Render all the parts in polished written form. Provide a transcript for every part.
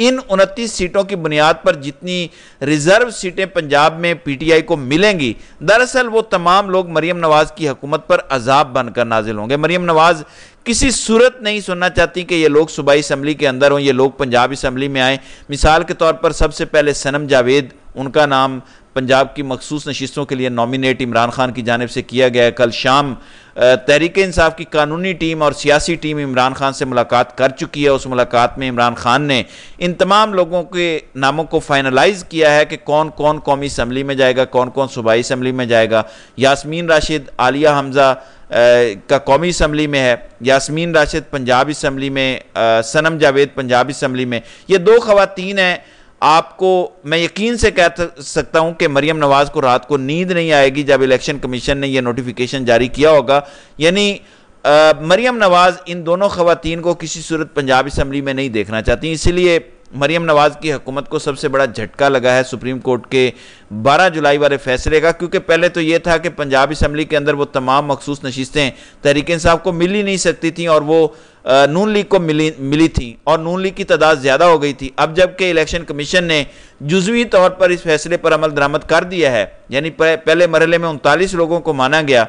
ان 29 سیٹوں کی بنیاد پر جتنی ریزرو سیٹیں پنجاب میں پی ٹی آئی کو ملیں گی، دراصل وہ تمام لوگ مریم نواز کی حکومت پر عذاب بن کر نازل ہوں گے۔ مریم نواز کسی صورت نہیں سننا چاہتی کہ یہ لوگ صوبائی اسمبلی کے اندر ہوں، یہ لوگ پنجاب اسمبلی میں آئیں۔ مثال کے طور پر سب سے پہلے صنم جاوید، ان کا نام پنجاب کی مخصوص نشستوں کے لیے نومینیٹ عمران خان کی جانب سے کیا گیا ہے۔ کل شام تحریک انصاف کی قانونی ٹیم اور سیاسی ٹیم عمران خان سے ملاقات کر چکی ہے۔ اس ملاقات میں عمران خان نے ان تمام لوگوں کے ناموں کو فائنلائز کیا ہے کہ کون کون قومی اسمبلی میں جائے گا، کون کون صوبائی اسمبلی میں جائے گا۔ یاسمین راشد عالیہ حمزہ کا قومی اسمبلی میں ہے، یاسمین راشد پنجاب اسمبلی میں، صنم جاوید پنجاب اسمبلی میں۔ یہ دو خواتین ہیں۔ آپ کو میں یقین سے کہہ سکتا ہوں کہ مریم نواز کو رات کو نیند نہیں آئے گی جب الیکشن کمیشن نے یہ نوٹیفیکیشن جاری کیا ہوگا۔ یعنی مریم نواز ان دونوں خواتین کو کسی صورت پنجاب اسمبلی میں نہیں دیکھنا چاہتی، اسی لیے مریم نواز کی حکومت کو سب سے بڑا جھٹکا لگا ہے سپریم کورٹ کے 12 جولائی والے فیصلے کا، کیونکہ پہلے تو یہ تھا کہ پنجاب اسمبلی کے اندر وہ تمام مخصوص نشستیں تحریک انصاف کو مل ہی نہیں سکتی تھیں اور وہ نون لیگ کو ملی تھی اور نون لیگ کی تعداد زیادہ ہو گئی تھی۔ اب جب کہ الیکشن کمیشن نے جزوی طور پر اس فیصلے پر عمل درآمد کر دیا ہے، یعنی پہلے مرحلے میں 39 لوگوں کو مانا گیا،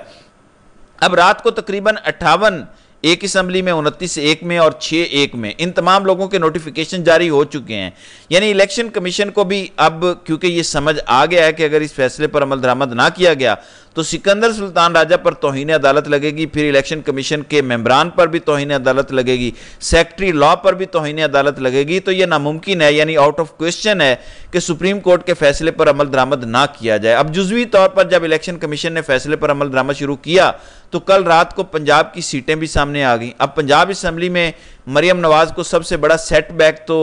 اب رات کو تقریباً 58 ایک اسمبلی میں، 29 ایک میں اور 6 ایک میں ان تمام لوگوں کے نوٹیفیکیشن جاری ہو چکے ہیں۔ یعنی الیکشن کمیشن کو بھی اب کیونکہ یہ سمجھ آ گیا ہے کہ اگر اس فیصلے پر عمل درآمد نہ کیا گیا تو سکندر سلطان راجہ پر توہین عدالت لگے گی، پھر الیکشن کمیشن کے ممبران پر بھی توہین عدالت لگے گی، سیکٹری لا پر بھی توہین عدالت لگے گی۔ تو یہ ناممکن ہے، یعنی آؤٹ آف کوسچن ہے کہ سپریم کورٹ کے فیصلے پر عمل درآمد نہ کیا جائے۔ اب جزوی طور پر جب الیکشن کمیشن نے فیصلے پر عمل درآمد شروع کیا تو کل رات کو پنجاب کی سیٹیں بھی سامنے آ گئیں۔ اب پنجاب اسمبلی میں مریم نواز کو سب سے بڑا سیٹ بیک تو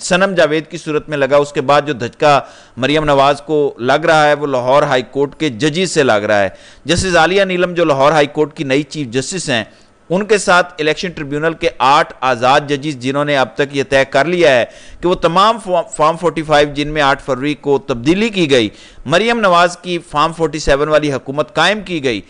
صنم جاوید کی صورت میں لگا، اس کے بعد جو دھچکا مریم نواز کو لگ رہا ہے وہ لاہور ہائی کورٹ کے ججز سے لگ رہا ہے۔ جسٹس عالیہ نیلم جو لاہور ہائی کورٹ کی نئی چیف جسٹس ہیں، ان کے ساتھ الیکشن ٹریبیونل کے 8 آزاد ججز جنہوں نے اب تک یہ طے کر لیا ہے کہ وہ تمام فارم 45 جن میں 8 فروری کو تبدیلی کی گئی، مریم نواز کی فارم 47 والی حکومت قائم کی گئی،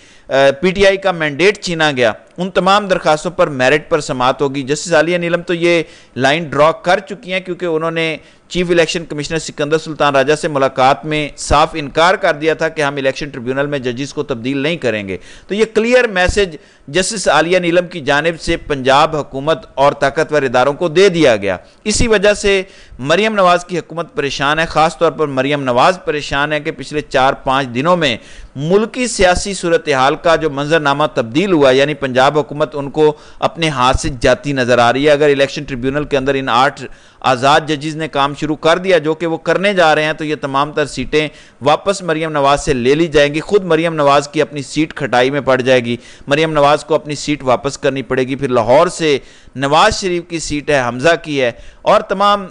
پی ٹی آئی کا مینڈیٹ چھینا گیا، ان تمام درخواستوں پر میرٹ پر سماعت ہوگی۔ جسٹس عالیہ نیلم تو یہ لائن ڈرا کر چکی ہیں کیونکہ انہوں نے چیف الیکشن کمشنر سکندر سلطان راجہ سے ملاقات میں صاف انکار کر دیا تھا کہ ہم الیکشن ٹریبیونل میں ججز کو تبدیل نہیں کریں گے۔ تو یہ کلیئر میسج جسٹس عالیہ نیلم کی جانب سے پنجاب حکومت اور طاقتور اداروں کو دے دیا گیا۔ اسی وجہ سے مریم نواز کی حکومت پریشان ہے، خاص طور پر مریم نواز پریشان ہے کہ پچھلے 4-5 دنوں میں ملکی سیاسی صورتحال کا جو منظرنامہ تبدیل ہوا، یعنی پنجاب حکومت ان کو اپنے ہاتھ سے جاتی نظر آ رہی ہے۔ اگر الیکشن ٹریبیونل کے اندر ان 8 آزاد ججز نے کام شروع کر دیا جو کہ وہ کرنے جا رہے ہیں تو یہ تمام تر سیٹیں واپس مریم نواز سے لے لی جائیں گی، خود مریم نواز کی اپنی سیٹ کھٹائی میں پڑ جائے گی، مریم نواز کو اپنی سیٹ واپس کرنی پڑے گی، پھر لاہور سے نواز شریف کی سیٹ ہے، حمزہ کی ہے، اور تمام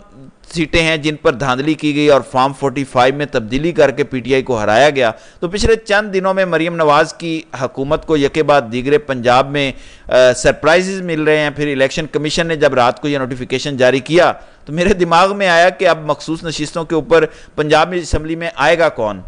سیٹیں ہیں جن پر دھاندلی کی گئی اور فارم 45 میں تبدیلی کر کے پی ٹی آئی کو ہرایا گیا۔ تو پچھلے چند دنوں میں مریم نواز کی حکومت کو یکے بعد دیگرے پنجاب میں سرپرائزز مل رہے ہیں۔ پھر الیکشن کمیشن نے جب رات کو یہ نوٹیفیکیشن جاری کیا تو میرے دماغ میں آیا کہ اب مخصوص نشستوں کے اوپر پنجاب اسمبلی میں آئے گا کون؟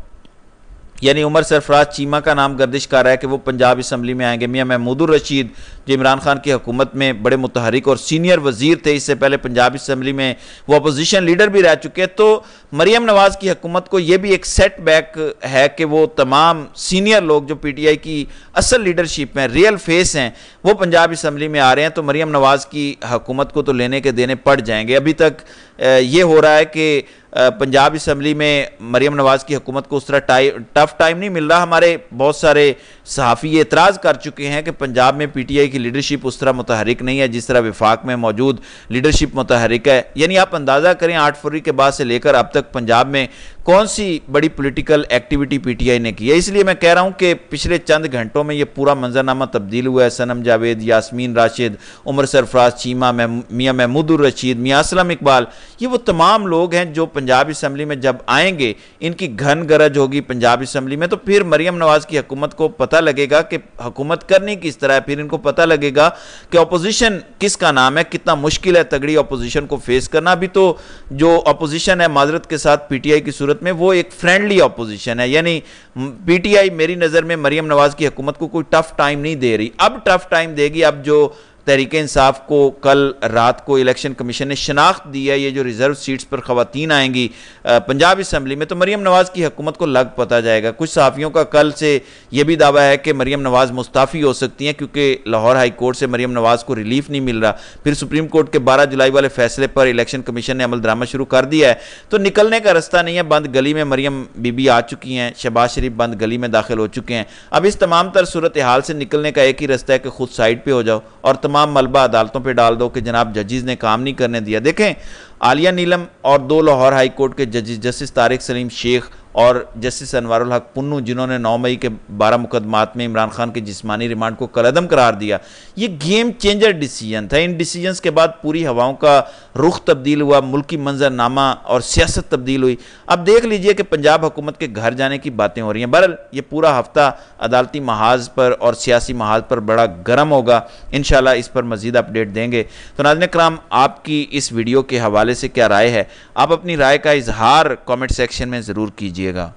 یعنی عمر سرفراز چیمہ کا نام گردش کر رہا ہے کہ وہ پنجاب اسمبلی میں آئیں گے۔ میاں محمود الرشید جو عمران خان کی حکومت میں بڑے متحرک اور سینئر وزیر تھے، اس سے پہلے پنجاب اسمبلی میں وہ اپوزیشن لیڈر بھی رہ چکے، تو مریم نواز کی حکومت کو یہ بھی ایک سیٹ بیک ہے کہ وہ تمام سینئر لوگ جو پی ٹی آئی کی اصل لیڈرشپ میں ریئل فیس ہیں وہ پنجاب اسمبلی میں آ رہے ہیں، تو مریم نواز کی حکومت کو تو لینے کے دینے پڑ جائیں گے۔ ابھی تک یہ ہو رہا ہے کہ پنجاب اسمبلی میں مریم نواز کی حکومت کو اس طرح ٹف ٹائم نہیں مل رہا۔ ہمارے بہت سارے صحافی اعتراض کر چکے ہیں کہ پنجاب میں پی ٹی آئی کی لیڈرشپ اس طرح متحرک نہیں ہے جس طرح وفاق میں موجود لیڈرشپ متحرک ہے۔ یعنی آپ اندازہ کریں 8 فروری کے بعد سے لے کر اب تک پنجاب میں کون سی بڑی political activity P T I نے کی ہے۔ اس لیے میں کہہ رہا ہوں کہ پچھلے چند گھنٹوں میں یہ پورا منظرنامہ تبدیل ہوا ہے۔ صنم جاوید، یاسمین راشد، عمر سرفراز چیمہ، میاں محمود الرشید، میاں اسلم اقبال، یہ وہ تمام لوگ ہیں جو پنجاب اسمبلی میں جب آئیں گے ان کی گھن گرج ہوگی پنجاب اسمبلی میں، تو پھر مریم نواز کی حکومت کو پتہ لگے گا کہ حکومت کرنی کس طرح ہے، پھر ان کو پتہ لگے گا کہ اپوزیشن کس کا نام ہے، کتنا مشکل ہے تگڑی اپوزیشن کو فیس کرنا۔ ابھی تو جو اپوزیشن ہے معذرت کے ساتھ پی ٹی آئی کی صورت میں وہ ایک فرینڈلی اپوزیشن ہے، یعنی پی ٹی آئی میری نظر میں مریم نواز کی حکومت کو کوئی ٹف ٹائم نہیں دے رہی، اب ٹف ٹائم دے گی۔ اب جو تحریک انصاف کو کل رات کو الیکشن کمیشن نے شناخت دی ہے یہ جو ریزرو سیٹس پر خواتین آئیں گی پنجاب اسمبلی میں، تو مریم نواز کی حکومت کو لگ پتہ جائے گا۔ کچھ صحافیوں کا کل سے یہ بھی دعویٰ ہے کہ مریم نواز مستعفی ہو سکتی ہیں کیونکہ لاہور ہائی کورٹ سے مریم نواز کو ریلیف نہیں مل رہا، پھر سپریم کورٹ کے 12 جولائی والے فیصلے پر الیکشن کمیشن نے عمل درآمد شروع کر دیا ہے، تو نکلنے کا رستہ نہیں ہے۔ بند گلی میں مریم بی بی آ چکی ہیں، شہباز شریف بند گلی میں داخل ہو چکے ہیں۔ اب اس تمام تر صورتحال سے نکلنے کا ایک ہی رستہ ہے کہ خود سائڈ پہ ہو جاؤ اور تمام ملبہ عدالتوں پہ ڈال دو کہ جناب ججز نے کام نہیں کرنے دیا۔ دیکھیں عالیہ نیلم اور 2 لاہور ہائی کورٹ کے ججز جسٹس طارق سلیم شیخ اور جسٹس انوار الحق پنو، جنہوں نے 9 مئی کے 12 مقدمات میں عمران خان کے جسمانی ریمانڈ کو کالعدم قرار دیا، یہ گیم چینجر ڈیسیجن تھا۔ ان ڈیسیجنز کے بعد پوری ہواؤں کا رخ تبدیل ہوا، ملکی منظر نامہ اور سیاست تبدیل ہوئی۔ اب دیکھ لیجئے کہ پنجاب حکومت کے گھر جانے کی باتیں ہو رہی ہیں۔ بہرحال یہ پورا ہفتہ عدالتی محاذ پر اور سیاسی محاذ پر بڑا گرم ہوگا، انشاءاللہ اس پر مزید اپڈیٹ دیں گے۔ تو ناظرین کرام، آپ کی اس ویڈیو کے حوالے سے کیا رائے ہے؟ آپ اپنی رائے کا اظہار کامنٹ سیکشن میں ضرور کیجئے گا۔